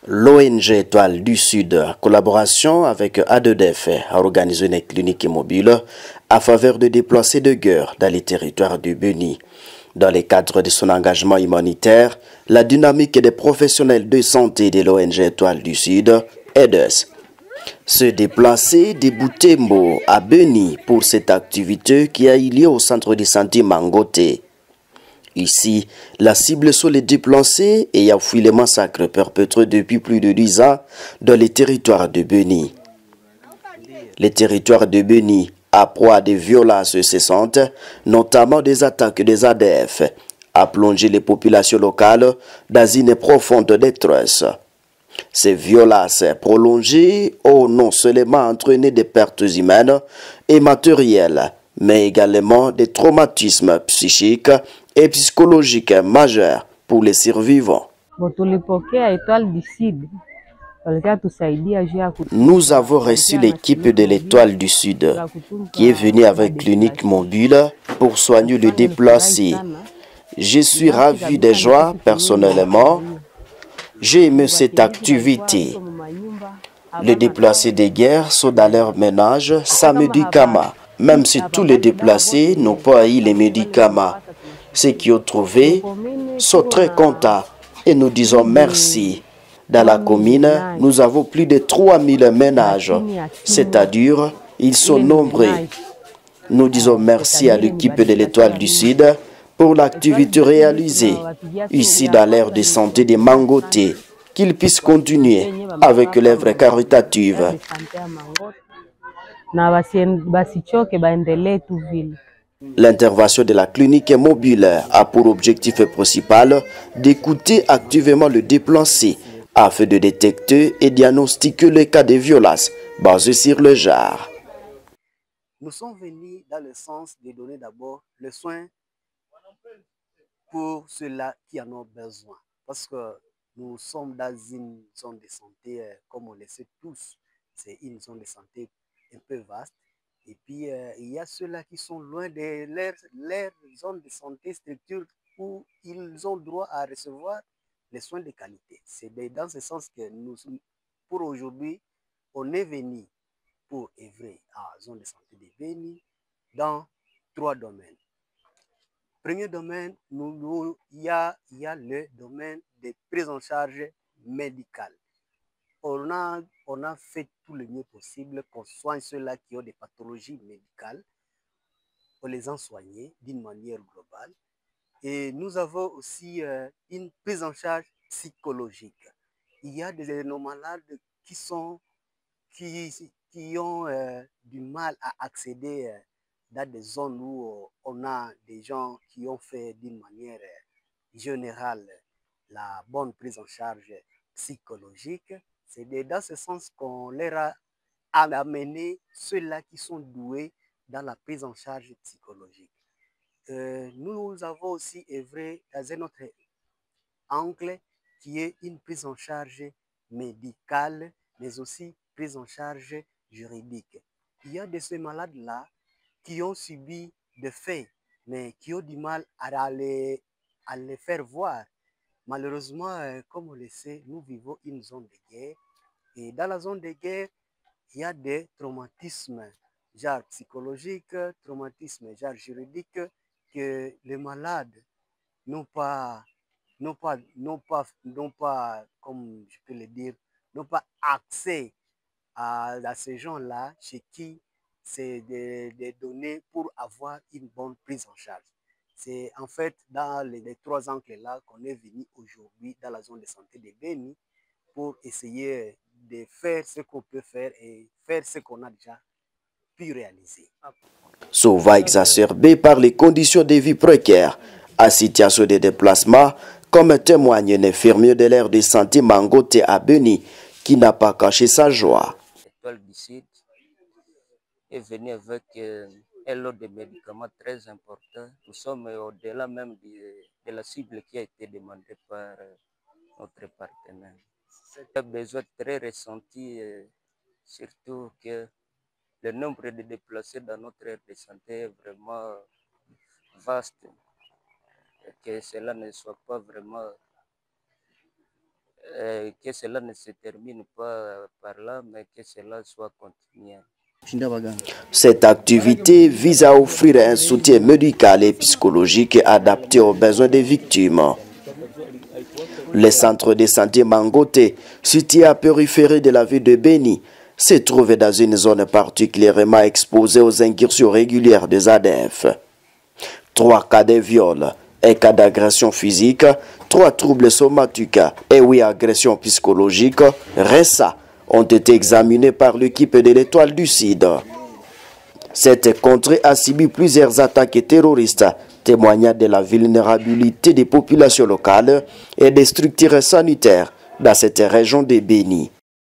L'ONG Étoile du Sud, en collaboration avec ADEDEF, a organisé une clinique mobile à faveur de déplacés de guerre dans les territoires du Béni. Dans le cadre de son engagement humanitaire, la dynamique des professionnels de santé de l'ONG Étoile du Sud, EDES, se déplacer de Boutembo à Béni pour cette activité qui a eu lieu au centre de santé Mangote. Ici, la cible sont les déplacés ayant fui les massacres perpétrés depuis plus de 10 ans dans les territoires de Béni. Les territoires de Béni, à proie des violences cessantes, notamment des attaques des ADF, a plongé les populations locales dans une profonde détresse. Ces violences prolongées ont non seulement entraîné des pertes humaines et matérielles, mais également des traumatismes psychiques et psychologiques majeurs pour les survivants. Nous avons reçu l'équipe de l'Étoile du Sud qui est venue avec clinique mobile pour soigner le déplacé. Je suis ravi de joie personnellement. J'ai aimé cette activité. Les déplacés de guerre sont dans leur ménage sans médicaments. Même si tous les déplacés n'ont pas eu les médicaments, ceux qui ont trouvé sont très contents et nous disons merci. Dans la commune, nous avons plus de 3000 ménages, c'est-à-dire ils sont nombreux. Nous disons merci à l'équipe de l'Étoile du Sud pour l'activité réalisée ici dans l'aire de santé de Mangote, qu'ils puissent continuer avec l'œuvre caritative. L'intervention de la clinique mobile a pour objectif principal d'écouter activement le déplacé afin de détecter et diagnostiquer les cas de violence basés sur le genre. Nous sommes venus dans le sens de donner d'abord le soin pour ceux-là qui en ont besoin. Parce que nous sommes dans une zone de santé, comme on le sait tous, c'est une zone de santé un peu vaste. Et puis, il y a ceux-là qui sont loin de leur zone de santé, structure où ils ont droit à recevoir les soins de qualité. C'est dans ce sens que nous, pour aujourd'hui, on est venu pour œuvrer à la zone de santé de Béni dans 3 domaines. Premier domaine, il y a le domaine de prise en charge médicale. On a fait tout le mieux possible qu'on soigne ceux-là qui ont des pathologies médicales, pour les en soigner d'une manière globale. Et nous avons aussi une prise en charge psychologique. Il y a nos malades qui ont du mal à accéder dans des zones où on a des gens qui ont fait d'une manière générale la bonne prise en charge psychologique. C'est dans ce sens qu'on leur a amené ceux-là qui sont doués dans la prise en charge psychologique. Nous avons aussi œuvré dans un autre angle qui est une prise en charge médicale, mais aussi prise en charge juridique. Il y a de ces malades-là qui ont subi des faits, mais qui ont du mal à les faire voir. Malheureusement, comme on le sait, nous vivons une zone de guerre. Et dans la zone de guerre, il y a des traumatismes, genre psychologiques, traumatismes, genre juridiques, que les malades n'ont pas, comme je peux le dire, n'ont pas accès à ces gens-là chez qui c'est des données pour avoir une bonne prise en charge. C'est en fait dans les 3 angles-là qu'on est venu aujourd'hui dans la zone de santé de Béni pour essayer de faire ce qu'on peut faire et faire ce qu'on a déjà pu réaliser. Souvent exacerbé par les conditions de vie précaires, à situation de déplacement, comme témoigne un infirmier de l'aire de santé Mangote à Béni, qui n'a pas caché sa joie. L'Étoile du Sud est venue avec un lot de médicaments très important. Nous sommes au-delà même de la cible qui a été demandée par notre partenaire. C'est un besoin très ressenti, surtout que le nombre de déplacés dans notre aire de santé est vraiment vaste et que cela ne soit pas vraiment que cela ne se termine pas par là, mais que cela soit continué. Cette activité vise à offrir un soutien médical et psychologique adapté aux besoins des victimes. Le centre de santé Mangote, situé à périphérie de la ville de Beni, se trouve dans une zone particulièrement exposée aux incursions régulières des ADF. 3 cas de viol, 1 cas d'agression physique, 3 troubles somatiques et 8 agressions psychologiques récentes ont été examinés par l'équipe de l'Étoile du Sud. Cette contrée a subi plusieurs attaques terroristes, témoignant de la vulnérabilité des populations locales et des structures sanitaires dans cette région de Beni.